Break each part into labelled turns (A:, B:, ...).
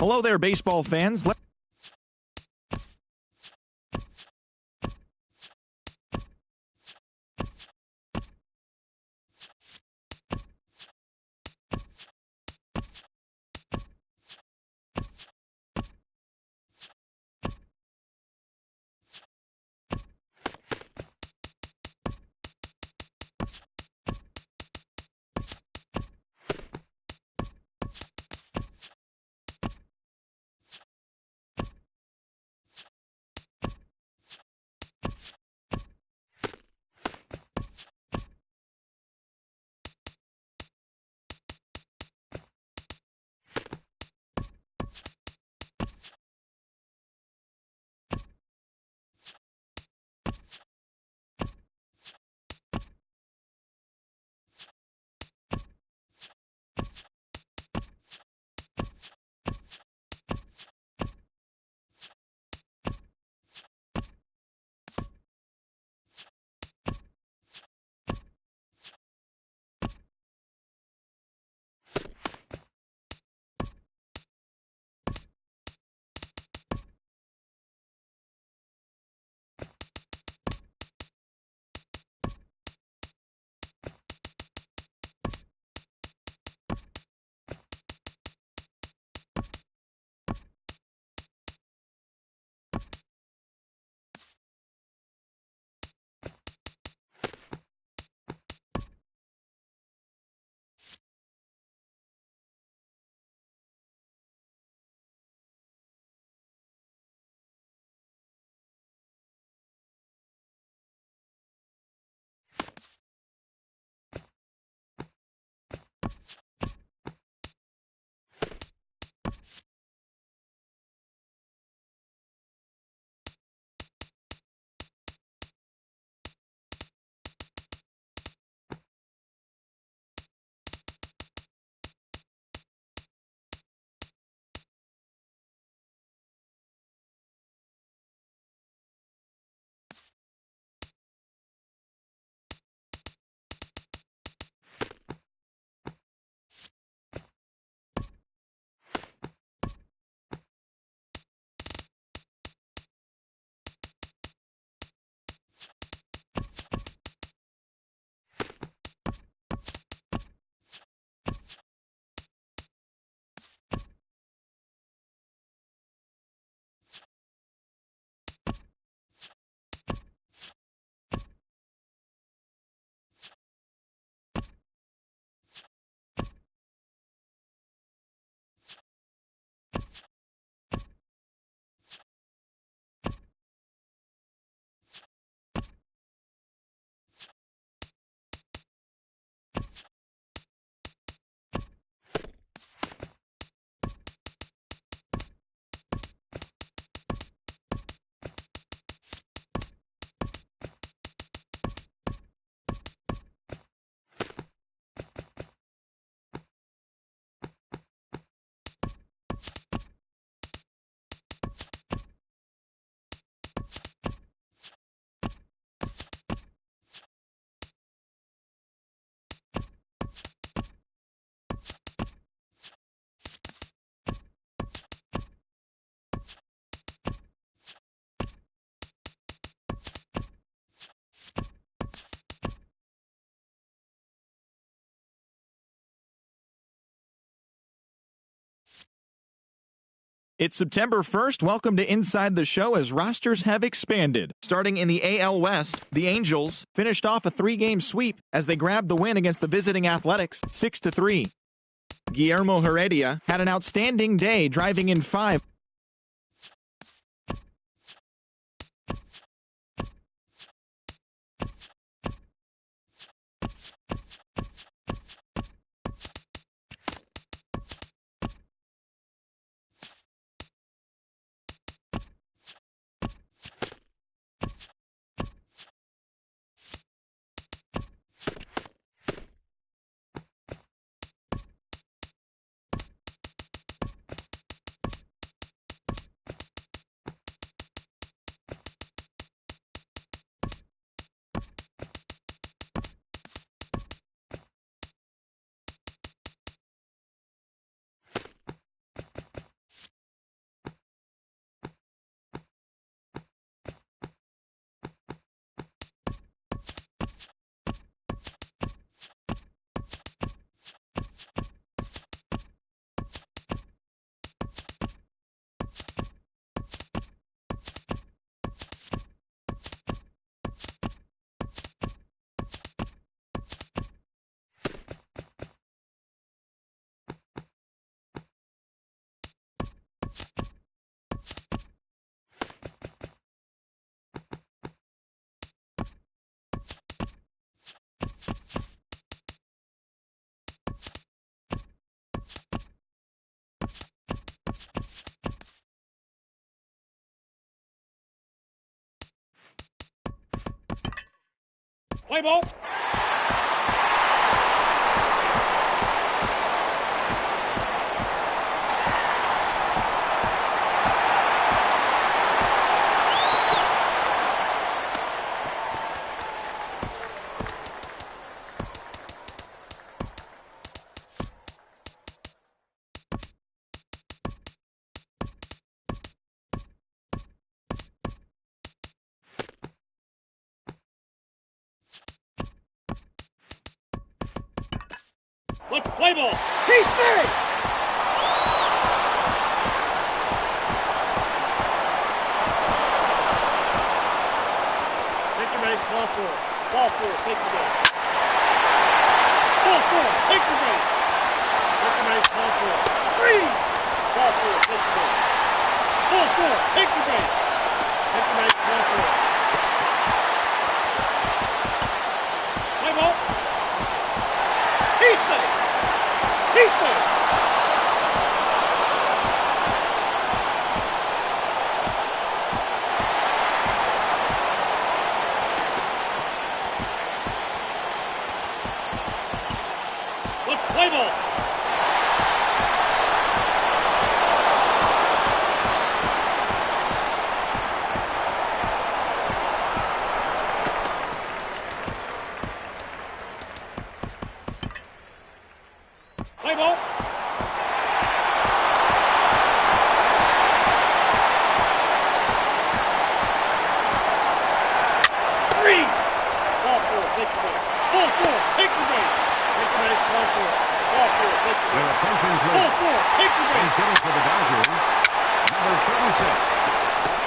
A: Hello there, baseball fans. It's September 1st. Welcome to Inside the Show as rosters have expanded. Starting in the AL West, the Angels finished off a 3-game sweep as they grabbed the win against the visiting Athletics 6-3. Guillermo Heredia had an outstanding day, driving in 5.
B: Play ball. Let's play ball. He's safe. Take your base. Ball four. Ball four. Take your base. Ball four. Take your base. Take your base. Ball four. Three. Ball four. Take your base. Ball four. Take your base. Take your base. Ball four. Play ball. He's safe. He's safe. Let's play ball. Play ball. Three. Ball four. Take the base. Ball four. Take the base. Take the base. Ball four. Ball four. Take the
C: Your
B: base.
C: attention,
B: Ball
C: please.
B: four. Take the
C: He's
B: base.
C: hitting for the Dodgers. Number 36,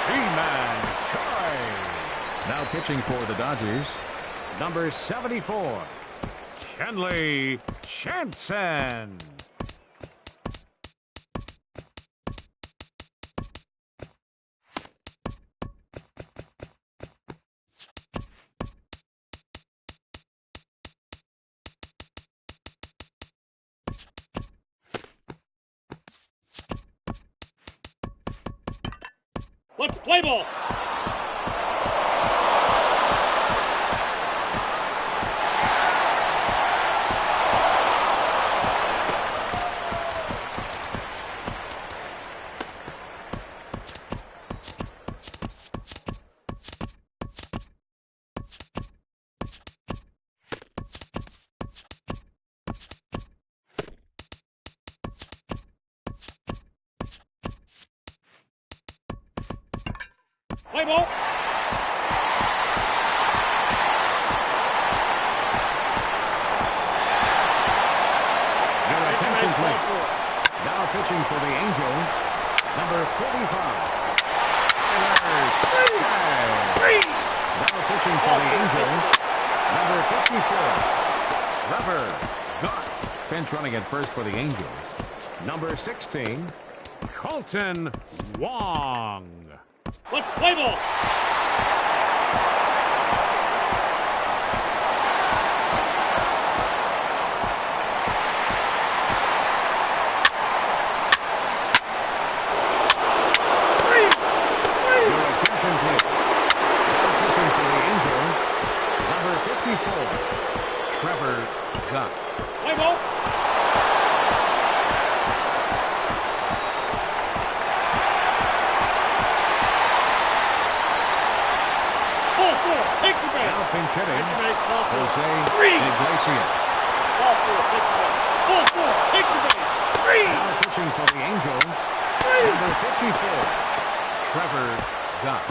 C: Seaman Choi. Now pitching for the Dodgers. Number 74, Kenley Jansen.
B: Let's play ball. Play ball.
C: Your attention, please. Now pitching for the Angels. Number 45, Tyler Skaggs. Now pitching for the Angels. Number 54, Trevor Gott. Bench running at first for the Angels. Number 16, Colton Wong.
B: Let's play ball.
C: Your attention, please. Now pitching for the Angels. Number 54, Trevor Gott.
B: Play ball. Ball four. Take the base.
C: Now pinch hitting,
B: Take the base. Ball four.
C: Jose
B: Three.
C: Iglesias.
B: Ball four. Take the base. Ball four. Take the base. Three.
C: Now pitching for the Angels. Number 54, Trevor Gott.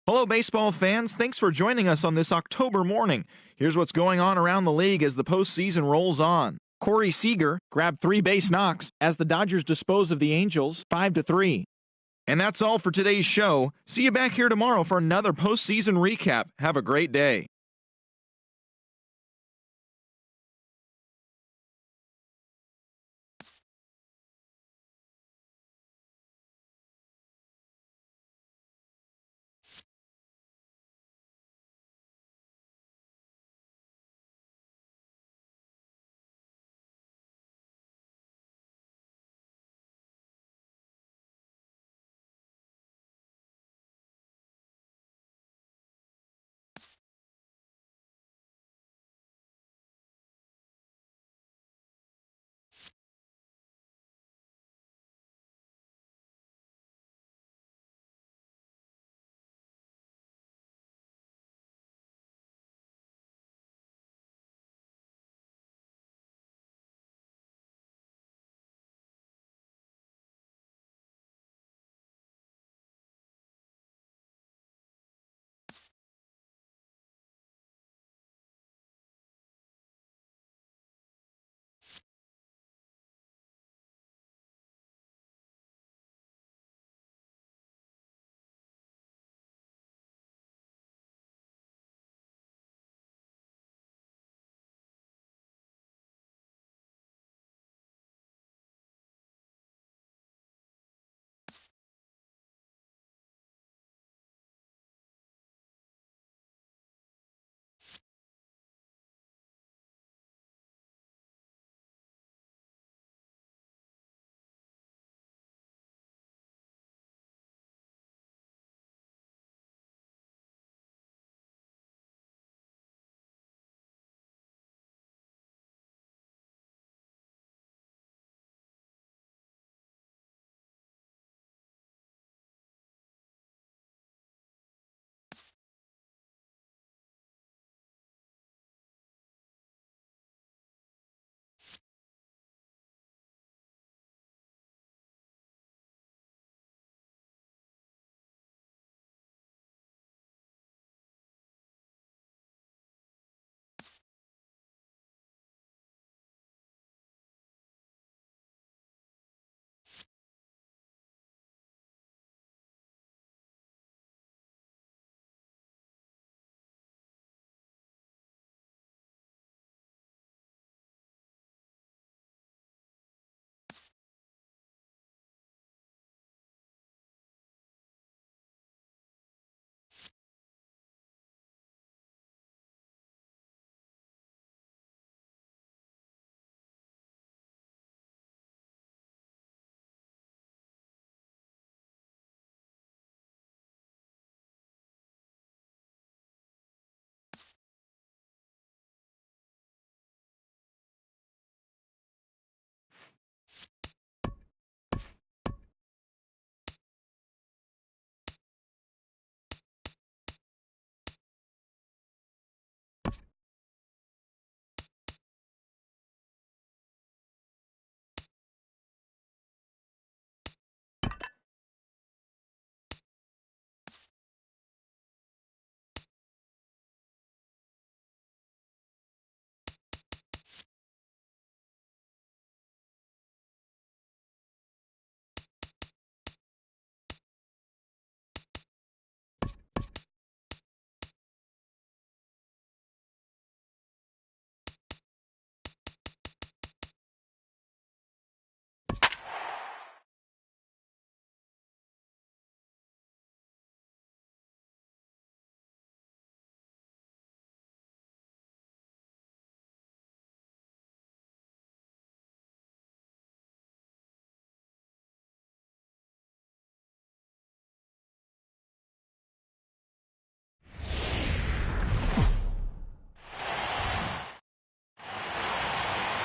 A: Hello, baseball fans. Thanks for joining us on this October morning. Here's what's going on around the league as the postseason rolls on. Corey Seager grabbed 3 base knocks as the Dodgers dispose of the Angels 5-3. And that's all for today's show. See you back here tomorrow for another postseason recap. Have a great day.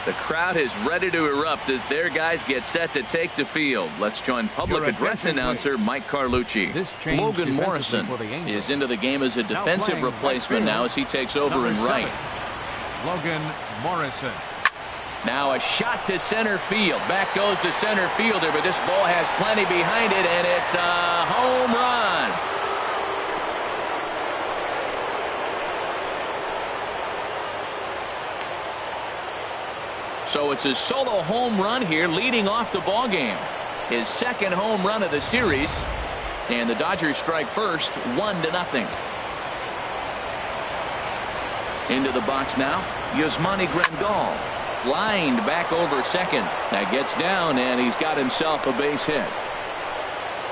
D: The crowd is ready to erupt as their guys get set to take the field. Let's join public address announcer Mike Carlucci. Logan Morrison is into the game as a defensive replacement now as he takes over in right.
C: Logan Morrison.
D: Now a shot to center field. Back goes the center fielder, but this ball has plenty behind it, and it's a home run. So it's a solo home run here leading off the ball game. His second home run of the series. And the Dodgers strike first, 1-0. Into the box now, Yasmani Grandal. Lined back over second. That gets down, and he's got himself a base hit.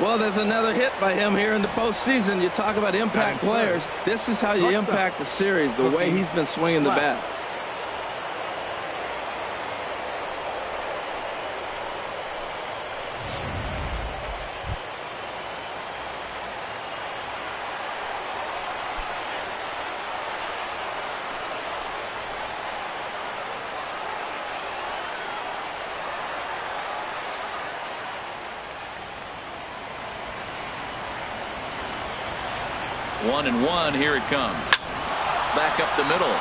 E: Well, there's another hit by him here in the postseason. You talk about impact players. This is how you impact the series, the way he's been swinging the bat.
D: One and one, here it comes. Back up the middle.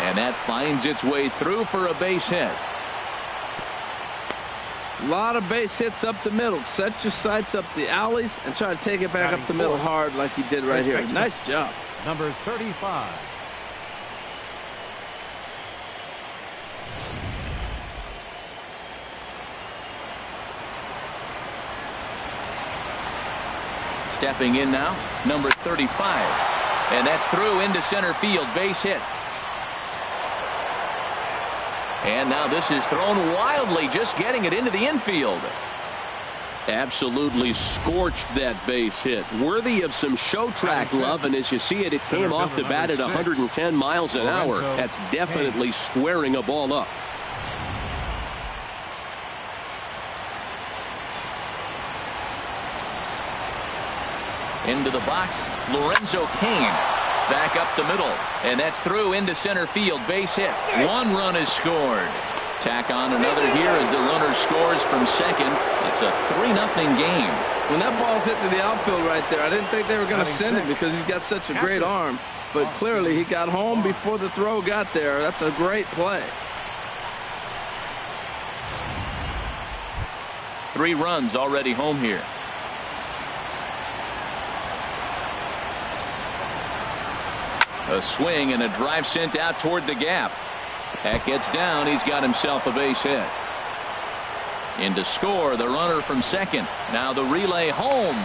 D: And that finds its way through for a base hit.
E: A lot of base hits up the middle. Set your sights up the alleys and try to take it back up the middle hard like he did right here. Nice job.
C: Number 35.
D: Stepping in now, number 35. And that's through into center field, base hit. And now this is thrown wildly, just getting it into the infield. Absolutely scorched that base hit. Worthy of some show track love, and as you see it, it came off the bat at 110 miles an hour. That's definitely squaring a ball up. Into the box, Lorenzo Cain. Back up the middle, and that's through into center field, base hit. One run is scored. Tack on another here as the runner scores from second. It's a 3-0 game.
E: When that ball's hit to the outfield right there, I didn't think they were going to send it because he's got such a great arm. But clearly he got home before the throw got there. That's a great play.
D: 3 runs already home here. A swing and a drive sent out toward the gap. That gets down. He's got himself a base hit. In to score, the runner from second. Now the relay home.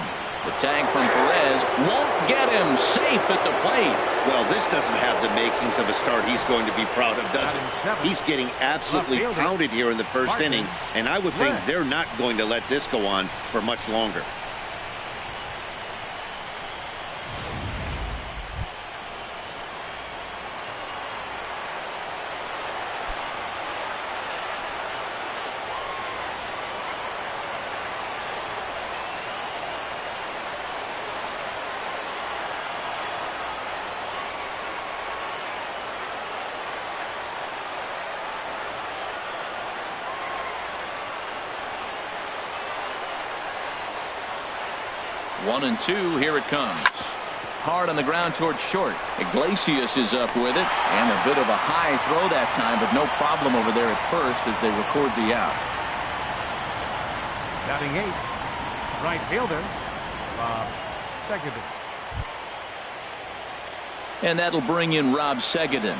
D: The tag from Perez won't get him. Safe at the plate.
B: Well, this doesn't have the makings of a start he's going to be proud of, does it? He's getting absolutely pounded here in the first inning, and I would think they're not going to let this go on for much longer.
D: One and two, here it comes. Hard on the ground towards short. Iglesias is up with it, and a bit of a high throw that time, but no problem over there at first as they record the out.
C: Batting 8th, right fielder, Rob Segedin.
D: And that'll bring in Rob Segedin.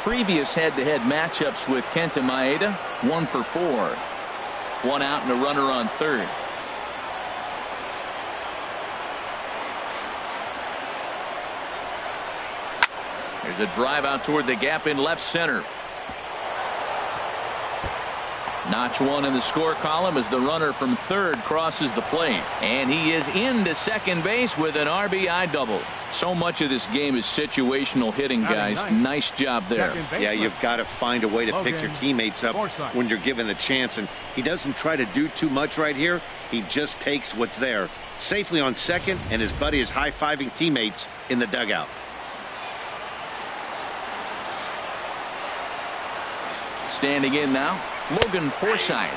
D: Previous head-to-head matchups with Kenta Maeda, 1 for 4. 1 out and a runner on third. There's a drive out toward the gap in left center. Notch 1 in the score column as the runner from third crosses the plate. And he is into second base with an RBI double. So much of this game is situational hitting, guys. Nice job there.
B: Yeah, you've got to find a way to pick your teammates up when you're given the chance. And he doesn't try to do too much right here. He just takes what's there. Safely on second, and his buddy is high-fiving teammates in the dugout.
D: Standing in now, Logan Forsythe.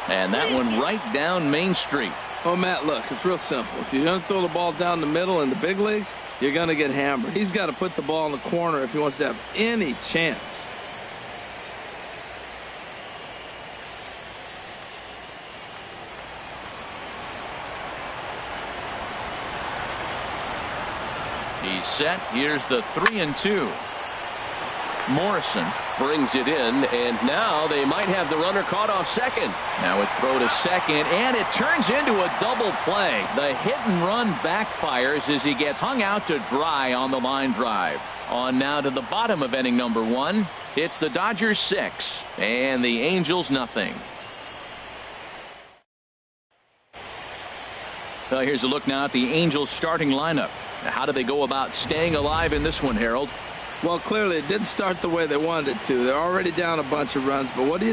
D: And that one right down Main Street.
E: Oh, Matt, look, it's real simple. If you're going to throw the ball down the middle in the big leagues, you're going to get hammered. He's got to put the ball in the corner if he wants to have any chance.
D: He's set. Here's the 3-2. Morrison
F: brings it in, and now they might have the runner caught off second.
D: now a throw to second, and it turns into a double play. The hit and run backfires as he gets hung out to dry on the line drive. On now to the bottom of inning number 1. It's the Dodgers 6 and the Angels nothing. Well, here's a look now at the Angels starting lineup. Now, how do they go about staying alive in this one, Harold?
E: Well, clearly it didn't start the way they wanted it to. They're already down a bunch of runs, but what do?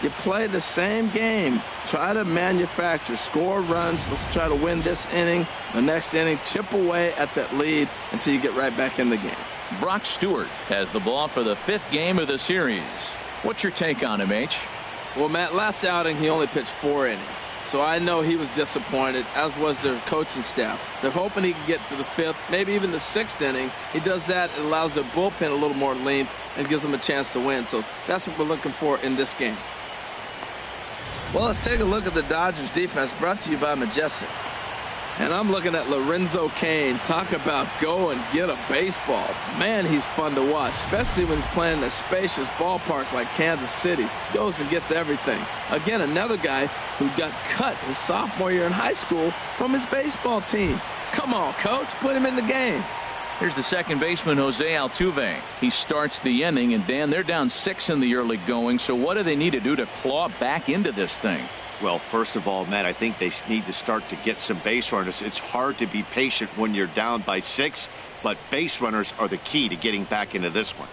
E: You play the same game. Try to manufacture, score runs. Let's try to win this inning, the next inning, chip away at that lead until you get right back in the game.
D: Brock Stewart has the ball for the 5th game of the series. What's your take on him, H?
E: Well, Matt, last outing he only pitched 4 innings. So I know he was disappointed, as was their coaching staff. They're hoping he can get to the 5th, maybe even the 6th inning. He does that, it allows their bullpen a little more length and gives them a chance to win. So that's what we're looking for in this game. Well, let's take a look at the Dodgers defense, brought to you by Majestic. And I'm looking at Lorenzo Cain. Talk about go and get a baseball. Man, he's fun to watch, especially when he's playing in a spacious ballpark like Kansas City. Goes and gets everything. Again, another guy who got cut his sophomore year in high school from his baseball team. Come on, coach, put him in the game.
D: Here's the second baseman, Jose Altuve. He starts the inning, and Dan, they're down 6 in the early going, so what do they need to do to claw back into this thing?
G: Well, first of all, Matt, I think they need to start to get some base runners. It's hard to be patient when you're down by 6, but base runners are the key to getting back into this one.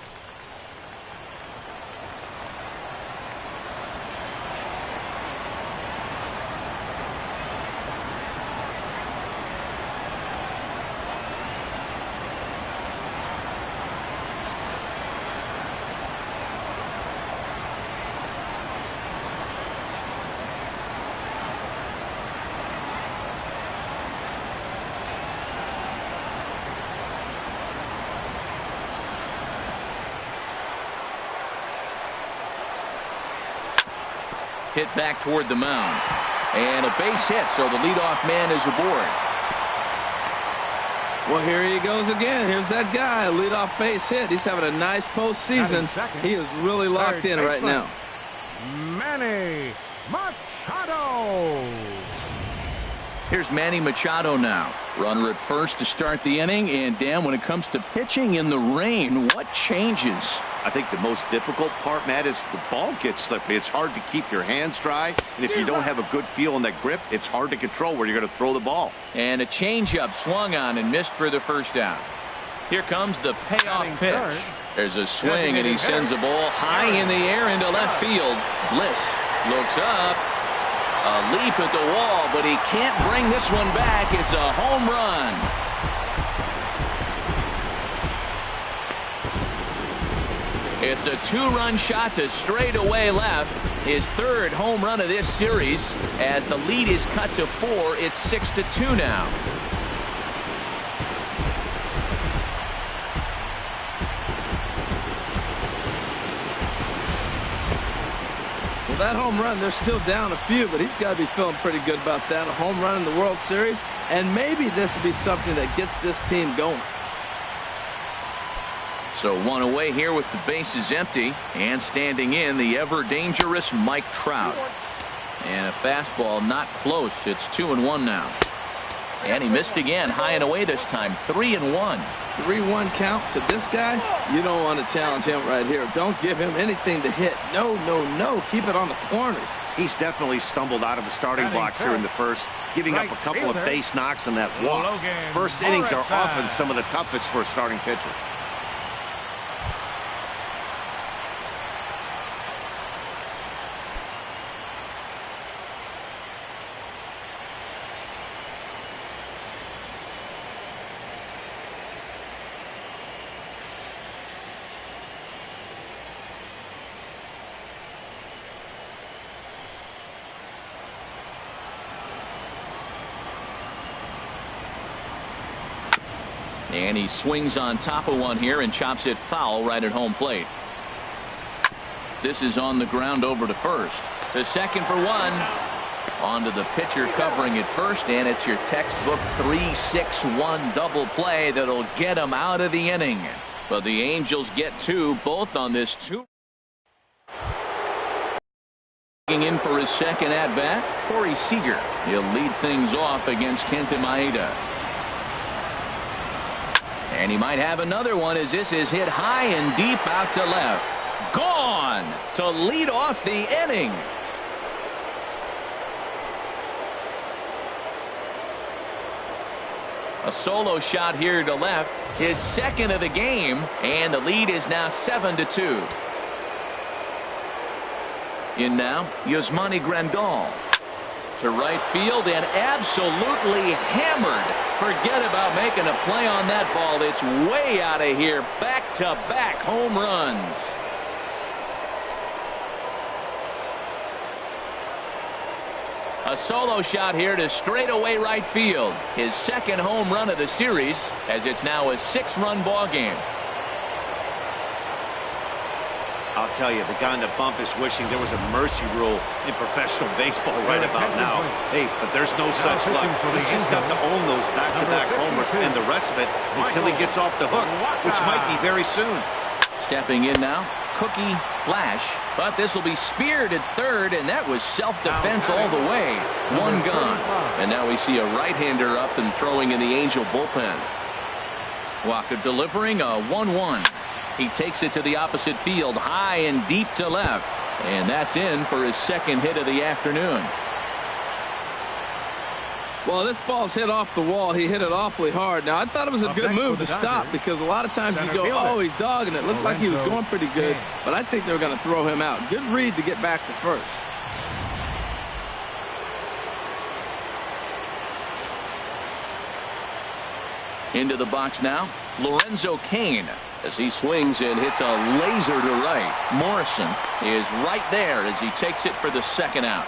D: Hit back toward the mound. And a base hit, so the leadoff man is aboard.
E: Well, here he goes again. Here's that guy, a leadoff base hit. He's having a nice postseason. He is really locked in right now.
C: Manny Machado.
D: Here's Manny Machado now. Runner at first to start the inning. And Dan, when it comes to pitching in the rain, what changes?
G: I think the most difficult part, Matt, is the ball gets slippery. It's hard to keep your hands dry, and if you don't have a good feel on that grip, it's hard to control where you're going to throw the ball.
D: And a changeup swung on and missed for the first out. Here comes the payoff pitch. There's a swing, and he sends a ball high in the air into left field. Bliss looks up. A leap at the wall, but he can't bring this one back. It's a home run. It's a 2-run shot to straightaway left. His 3rd home run of this series. As the lead is cut to 4, it's 6-2 now.
E: Well, that home run, they're still down a few, but he's got to be feeling pretty good about that. A home run in the World Series, and maybe this will be something that gets this team going.
D: So 1 away here with the bases empty, and standing in the ever dangerous Mike Trout. And a fastball not close. It's 2-1 now. And he missed again, high and away this time. 3-1.
E: 3-1 count to this guy. You don't want to challenge him right here. Don't give him anything to hit. No, no, no. Keep it on the corner.
G: He's definitely stumbled out of the starting blocks here in the first, giving up a couple of base knocks on that walk. First innings are often some of the toughest for a starting pitcher.
D: And he swings on top of one here and chops it foul right at home plate. This is on the ground over to first. To second for one. On to the pitcher covering at first, and it's your textbook 3-6-1 double play that'll get him out of the inning. But the Angels get two, both on this two. In for his second at-bat, Corey Seager. He'll lead things off against Kenta Maeda. And he might have another one as this is hit high and deep out to left. Gone to lead off the inning. A solo shot here to left, his second of the game, and the lead is now 7-2. In now, Yasmani Grandal to right field and absolutely hammered. Forget about making a play on that ball. It's way out of here. Back-to-back home runs. A solo shot here to straightaway right field. His second home run of the series, as it's now a 6-run ball game.
G: I'll tell you, the guy on the bump is wishing there was a mercy rule in professional baseball right about now. Hey, but there's no such luck. He's just got to own those back-to-back homers and the rest of it until he gets off the hook, which might be very soon.
D: Stepping in now, Cookie Flash, but this will be speared at third, and that was self-defense all the way. One gone. And now we see a right-hander up and throwing in the Angel bullpen. Walker delivering a 1-1. He takes it to the opposite field, high and deep to left. And that's in for his second hit of the afternoon.
E: Well, this ball's hit off the wall. He hit it awfully hard. Now, I thought it was a good move to stop because a lot of times you go, oh, he's dogging it. Looked like he was going pretty good, but I think they're going to throw him out. Good read to get back to first.
D: Into the box now, Lorenzo Cain, as he swings and hits a laser to right. Morrison is right there as he takes it for the second out.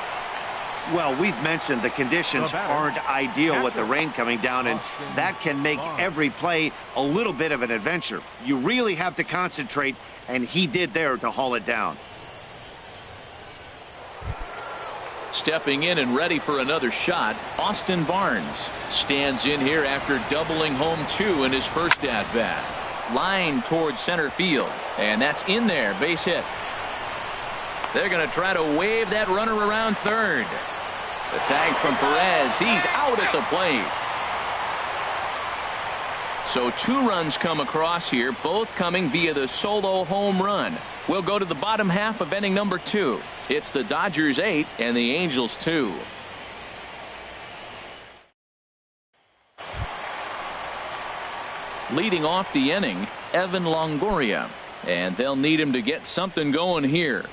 G: Well, we've mentioned the conditions aren't ideal with the rain coming down, and that can make every play a little bit of an adventure. You really have to concentrate, and he did there to haul it down.
D: Stepping in and ready for another shot, Austin Barnes stands in here after doubling home 2 in his first at-bat. Line towards center field, and that's in there, base hit. They're going to try to wave that runner around third. The tag from Perez, he's out at the plate. So 2 runs come across here, both coming via the solo home run. We'll go to the bottom half of inning number 2. It's the Dodgers 8 and the Angels 2. Leading off the inning, Evan Longoria, and they'll need him to get something going here.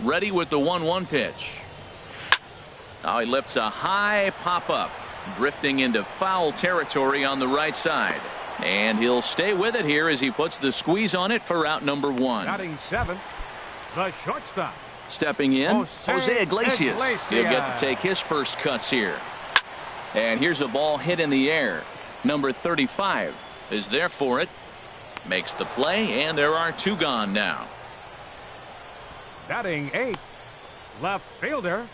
D: Ready with the 1-1 pitch. Now he lifts a high pop-up, drifting into foul territory on the right side. And he'll stay with it here as he puts the squeeze on it for out number 1.
C: Batting 7th, the shortstop.
D: Stepping in, Jose Iglesias. He'll get to take his first cuts here. And here's a ball hit in the air. Number 35 is there for it. Makes the play, and there are 2 gone now.
C: Batting 8th, left fielder,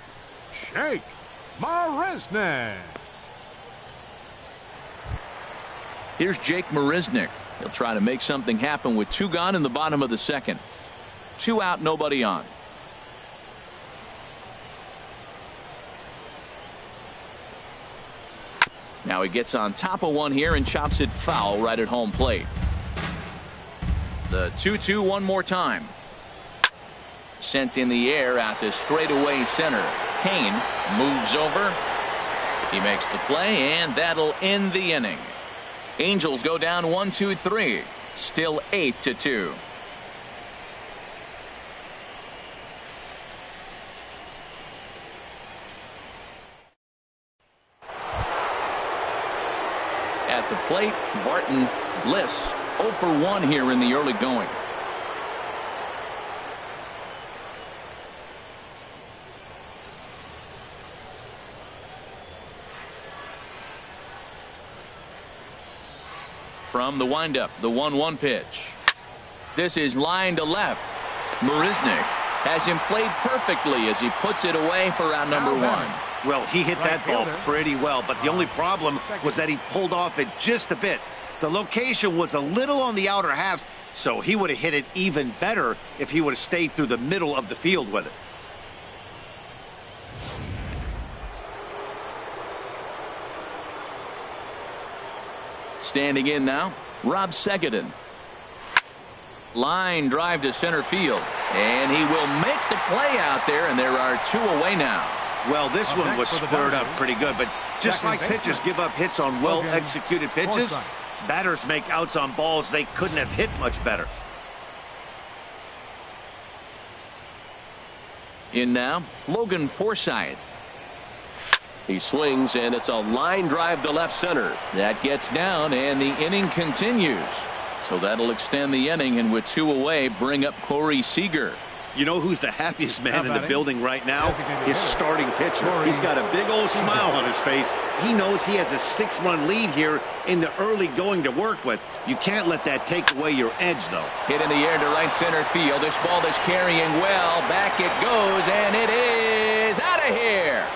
C: Jake Marisnick.
D: Here's Jake Marisnick. He'll try to make something happen with 2 gone in the bottom of the second. 2 out, nobody on. Now he gets on top of one here and chops it foul right at home plate. The 2-2 one more time. Sent in the air out to straightaway center. Kane moves over. He makes the play, and that'll end the inning. Angels go down 1-2-3. Still 8-2. at the plate. Barton Bliss 0 for 1 here in the early going. From the windup, the 1-1 pitch. This is line to left. Marisnick has him played perfectly as he puts it away for round number 1.
G: Well, he hit that ball pretty well, but the only problem was that he pulled off it just a bit. The location was a little on the outer half, so he would have hit it even better if he would have stayed through the middle of the field with it.
D: Standing in now, Rob Segedin. Line drive to center field, and he will make the play out there, and there are 2 away now.
G: Well, this one was squared up pretty good, but just like pitchers give up hits on well-executed pitches, batters make outs on balls they couldn't have hit much better.
D: In now, Logan Forsythe.
F: He swings, and it's a line drive to left center.
D: That gets down, and the inning continues. So that'll extend the inning, and with 2 away, bring up Corey Seager.
G: You know who's the happiest man in the building right now? His starting pitcher. He's got a big old smile on his face. He knows he has a 6-run lead here in the early going to work with. You can't let that take away your edge, though.
D: Hit in the air to right center field. This ball is carrying well. Back it goes, and it is out of here.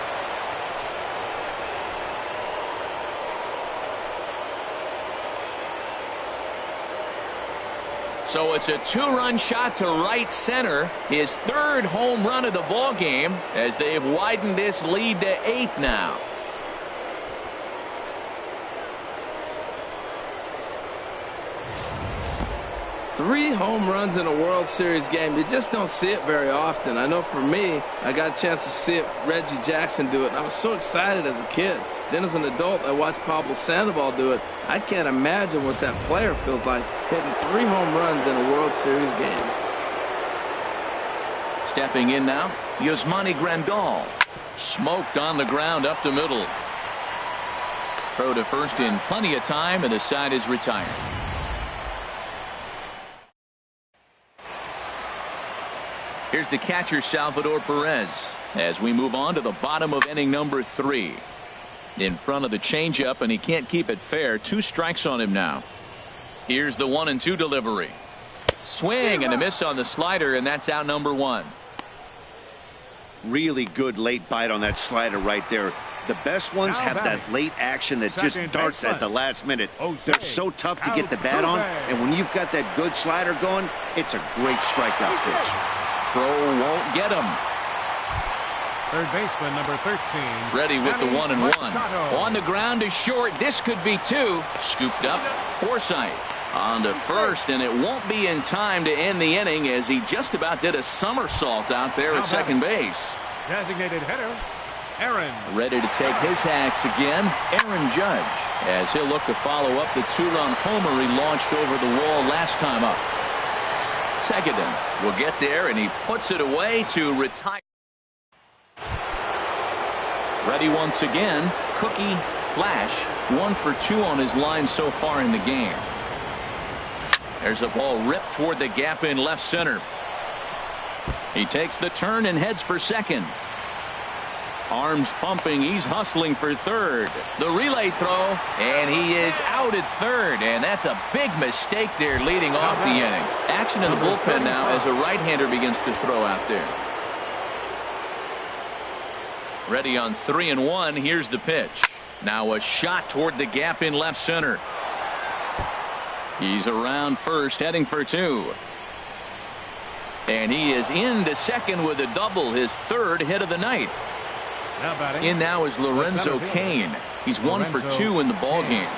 D: So it's a 2-run shot to right center, his 3rd home run of the ball game, as they've widened this lead to 8 now.
E: Three home runs in a World Series game. You just don't see it very often. I know for me, I got a chance to see it, Reggie Jackson do it, and I was so excited as a kid. Then as an adult, I watched Pablo Sandoval do it. I can't imagine what that player feels like, hitting 3 home runs in a World Series game.
D: Stepping in now, Yasmani Grandal. Smoked on the ground up the middle. Throw to first in plenty of time, and the side is retired. Here's the catcher, Salvador Perez, as we move on to the bottom of inning number 3. In front of the changeup, and he can't keep it fair. 2 strikes on him now. Here's the 1-2 delivery. Swing and a miss on the slider, and that's out number 1.
G: Really good late bite on that slider right there. The best ones have that late action that just darts at the last minute. They're so tough to get the bat on, and when you've got that good slider going, it's a great strikeout pitch.
D: Throw won't get him.
C: Third baseman, number 13.
D: Ready with the 1-1. On the ground to short. This could be 2. Scooped up. Forsythe on to first, and it won't be in time to end the inning as he just about did a somersault out there at second base.
C: Designated hitter, Aaron.
D: Ready to take his hacks again, Aaron Judge, as he'll look to follow up the 2-run homer he launched over the wall last time up. Segedin will get there, and he puts it away to retire. Ready once again, Cookie Flash, 1 for 2 on his line so far in the game. There's a ball ripped toward the gap in left center. He takes the turn and heads for second. Arms pumping, he's hustling for third. The relay throw, and he is out at third, and that's a big mistake there leading off the inning. Action in the bullpen now as a right-hander begins to throw out there. Ready on 3-1. Here's the pitch. Now a shot toward the gap in left center. He's around first, heading for 2. And he is into second with a double, his 3rd hit of the night. In now is Lorenzo Cain. He's 1 for 2 in the ball game.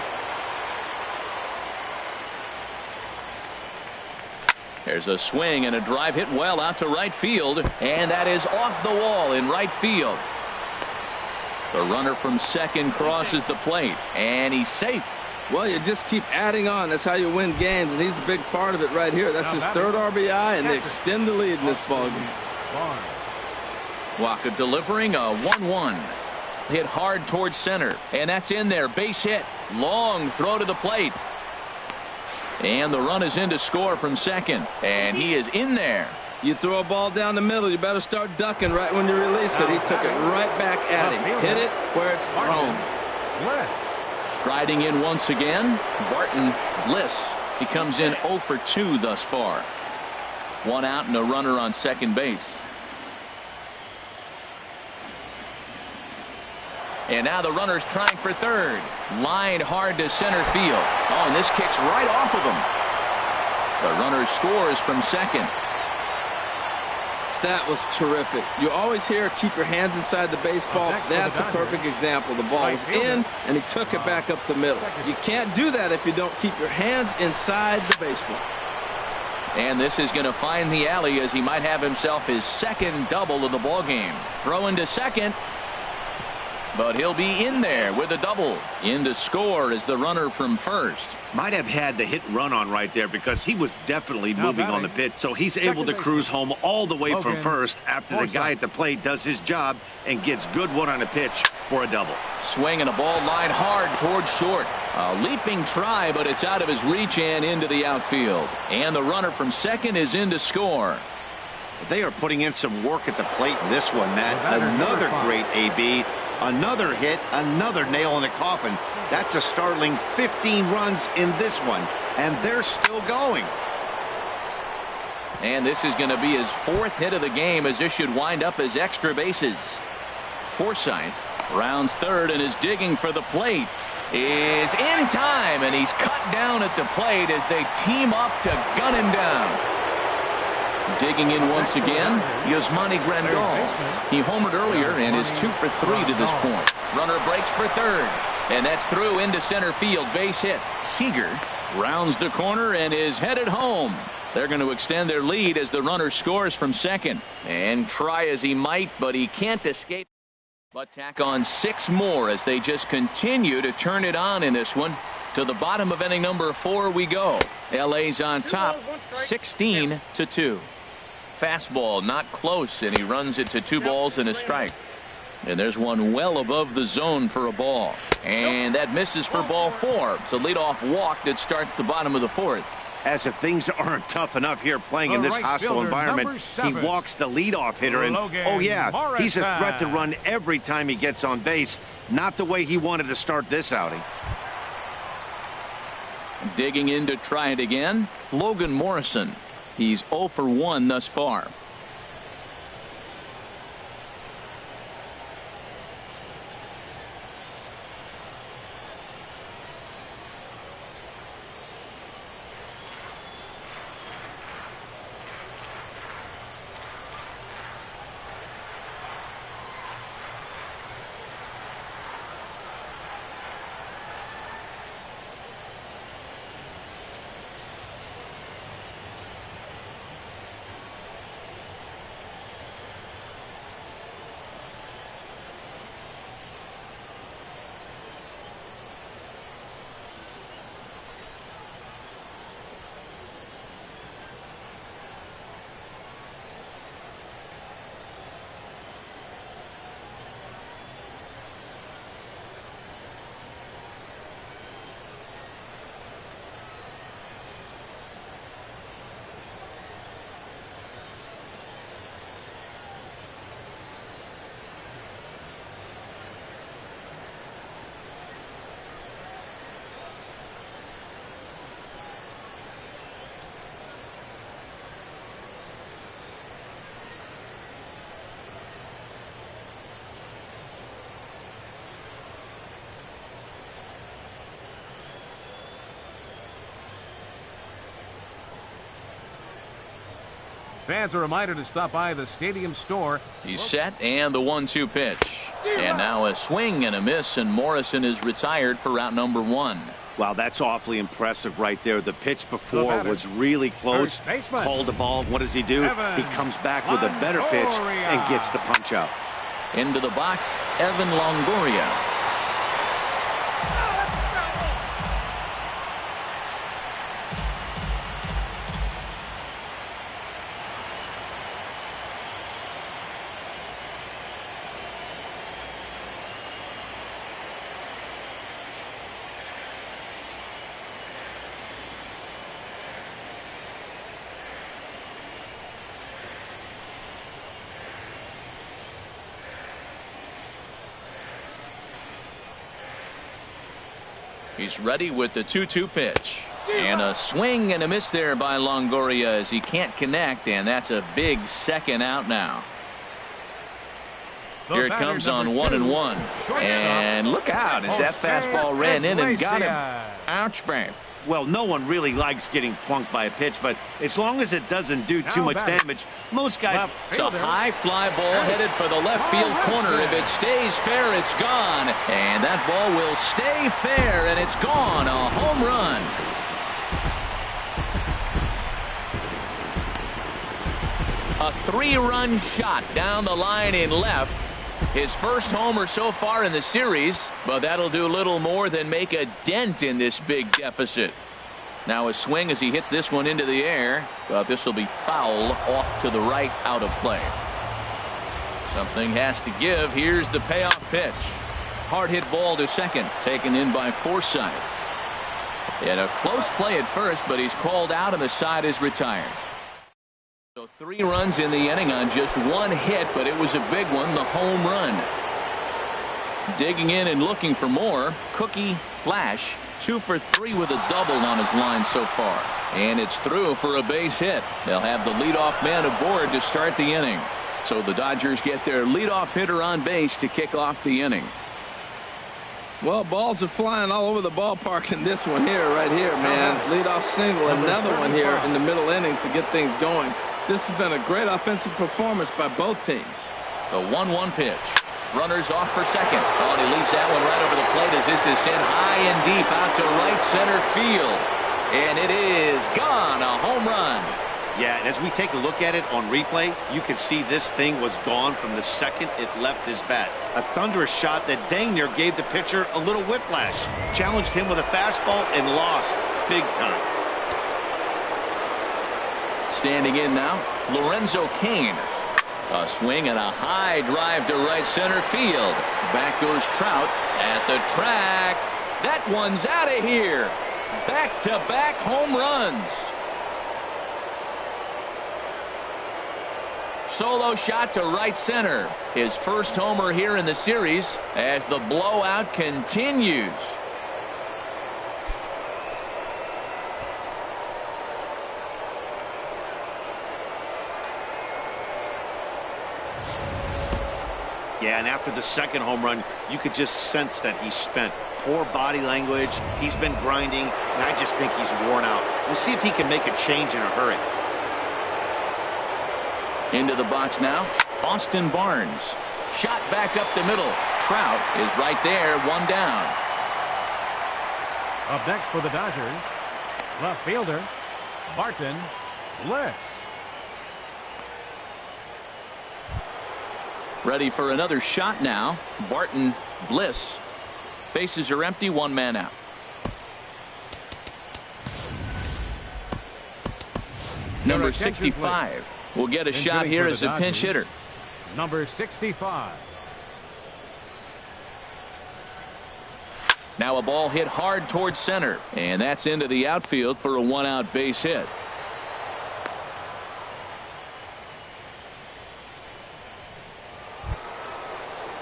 D: There's a swing and a drive hit well out to right field, and that is off the wall in right field. The runner from second crosses the plate, and he's safe.
E: Well, you just keep adding on. That's how you win games, and he's a big part of it right here. That's his 3rd RBI, and they extend the lead in this ballgame.
D: Waka delivering a 1-1. hit hard towards center, and that's in there. Base hit. Long throw to the plate. And the run is in to score from second, and he is in there.
E: You throw a ball down the middle, you better start ducking right when you release it. He took it right back at him. Hit it where it's thrown.
D: Striding in once again, Barton Bliss. He comes in 0 for 2 thus far. 1 out and a runner on second base. And now the runner's trying for third. Lined hard to center field. Oh, and this kicks right off of him. The runner scores from second.
E: That was terrific. You always hear keep your hands inside the baseball. That's a perfect example. The ball was in, and he took it back up the middle. You can't do that if you don't keep your hands inside the baseball.
D: And this is going to find the alley as he might have himself his second double of the ball game. Throw into second. But he'll be in there with a double. In to score is the runner from first.
G: Might have had the hit and run on right there because he was definitely moving on the pitch. So he's able to cruise home all the way from first after the guy at the plate does his job and gets good one on a pitch for a double.
D: Swing and a ball lined hard towards short. A leaping try, but it's out of his reach and into the outfield. And the runner from second is in to score.
G: They are putting in some work at the plate in this one, Matt. Another great AB. Another hit, another nail in the coffin. That's a startling 15 runs in this one, and they're still going.
D: And this is going to be his 4th hit of the game, as this should wind up as extra bases. Forsythe rounds third and is digging for the plate. Is in time, and he's cut down at the plate as they team up to gun him down. Digging in once again, Yasmani Grandal. He homered earlier and is 2 for 3 to this point. Runner breaks for third, and that's through into center field. Base hit. Seager rounds the corner and is headed home. They're going to extend their lead as the runner scores from second. And try as he might, but he can't escape. But tack on 6 more as they just continue to turn it on in this one. To the bottom of inning number 4 we go. LA's on top, 16-2. Fastball not close, and he runs it to 2 balls and a strike. And there's one well above the zone for a ball. And that misses for ball 4. It's a leadoff walk that starts the bottom of the 4th.
G: As if things aren't tough enough here playing in this hostile environment, he walks the leadoff hitter, and oh yeah, he's a threat to run every time he gets on base. Not the way he wanted to start this outing.
D: Digging in to try it again, Logan Morrison. He's 0 for 1 thus far.
C: Fans, a reminder to stop by the stadium store.
D: He's set, and the 1-2 pitch. And now a swing and a miss, and Morrison is retired for route number 1.
G: Wow, that's awfully impressive right there. The pitch before was really close. Called the ball. What does he do? He comes back with a better pitch and gets the punch out.
D: Into the box, Evan Longoria. He's ready with the 2-2 pitch. And a swing and a miss there by Longoria as he can't connect, and that's a big second out now. Here it comes on 1-1. And look out as that fastball ran in and got him. Ouch, man.
G: Well, no one really likes getting plunked by a pitch, but as long as it doesn't do too much damage, most guys...
D: It's a high fly ball headed for the left field corner. If it stays fair, it's gone. And that ball will stay fair, and it's gone. A home run. A 3-run shot down the line in left. His first homer so far in the series, but that'll do little more than make a dent in this big deficit. Now a swing as he hits this one into the air, but this will be foul off to the right, out of play. Something has to give. Here's the payoff pitch. Hard hit ball to second, taken in by Forsythe. He had a close play at first, but he's called out and the side is retired. So 3 runs in the inning on just 1 hit, but it was a big one, the home run. Digging in and looking for more, Cookie Flash, 2 for 3 with a double on his line so far. And it's through for a base hit. They'll have the leadoff man aboard to start the inning. So the Dodgers get their leadoff hitter on base to kick off the inning.
E: Well, balls are flying all over the ballpark in this one here, right here, man. Leadoff single, another one here in the middle innings to get things going. This has been a great offensive performance by both teams.
D: The 1-1 pitch. Runners off for second. Oh, and he leaves that one right over the plate as this is hit high and deep out to right center field. And it is gone. A home run.
G: Yeah, and as we take a look at it on replay, you can see this thing was gone from the second it left his bat. A thunderous shot that dang near gave the pitcher a little whiplash. Challenged him with a fastball and lost big time.
D: Standing in now, Lorenzo Cain. A swing and a high drive to right center field. Back goes Trout at the track. That one's out of here. Back-to-back home runs. Solo shot to right center. His first homer here in the series as the blowout continues.
G: Yeah, and after the second home run, you could just sense that he's spent. Poor body language. He's been grinding, and I just think he's worn out. We'll see if he can make a change in a hurry.
D: Into the box now, Austin Barnes. Shot back up the middle. Trout is right there, 1 down.
C: Up next for the Dodgers, left fielder, Barton Bliss.
D: Ready for another shot now. Barton Bliss. Bases are empty, 1 man out. Number 65 will get a shot here as a pinch hitter.
C: Number 65.
D: Now a ball hit hard towards center, and that's into the outfield for a 1-out base hit.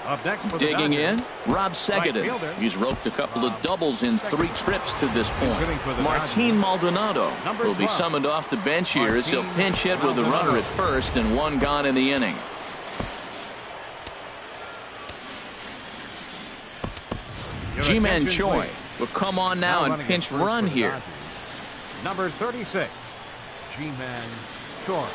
C: Up next for
D: Digging
C: the
D: in, Rob Segedin.
C: Right,
D: He's roped a couple of doubles in 3 trips to this point. Martin Maldonado will be summoned off the bench here as he'll pinch hit with a runner at first and 1 gone in the inning. Ji-Man Choi will come on now and pinch run here.
C: Number 36, Ji-Man Choi.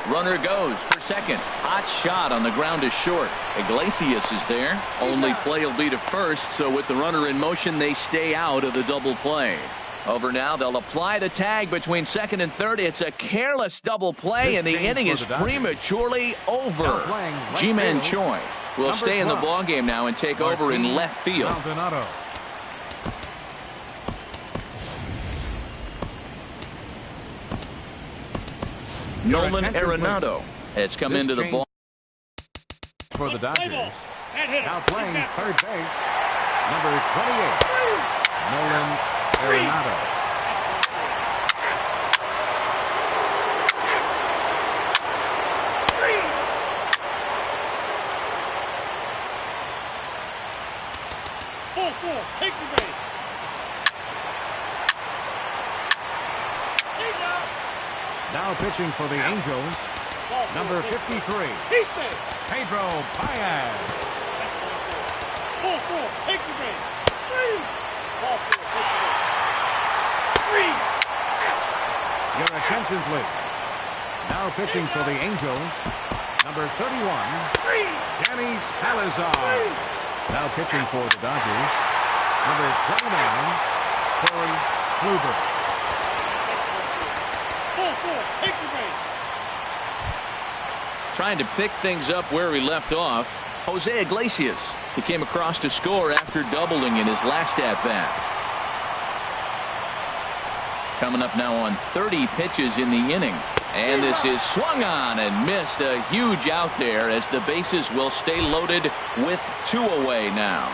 D: Runner goes for second. Hot shot on the ground is short. Iglesias is there. Only play will be to first, so with the runner in motion, they stay out of the double play. Over now, they'll apply the tag between second and third. It's a careless double play, and the inning is prematurely over. Ji-Man Choi will stay in the ballgame now and take over in left field. Nolan Arenado has come into the ball.
C: For the Dodgers, now playing third base, number 28, Nolan Arenado.
B: Ball 4, take the base.
C: Now pitching for the Angels, number 53,
B: He said.
C: Pedro Baez.
B: Ball four, take the base. Three. Ball four, take the base. Three.
C: Your attention, please. Now pitching for the Angels, number 31, Danny Salazar. Now pitching for the Dodgers, number 29, Corey Kluber.
B: Ball four, take the base.
D: Trying to pick things up where he left off, Jose Iglesias. He came across to score after doubling in his last at-bat. Coming up now on 30 pitches in the inning. And this is swung on and missed. A huge out there as the bases will stay loaded with 2 away now.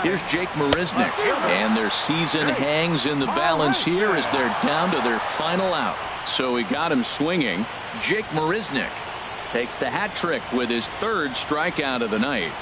D: Here's Jake Marisnick. And their season hangs in the balance here as they're down to their final out. So he got him swinging. Jake Marisnick takes the hat trick with his 3rd strikeout of the night.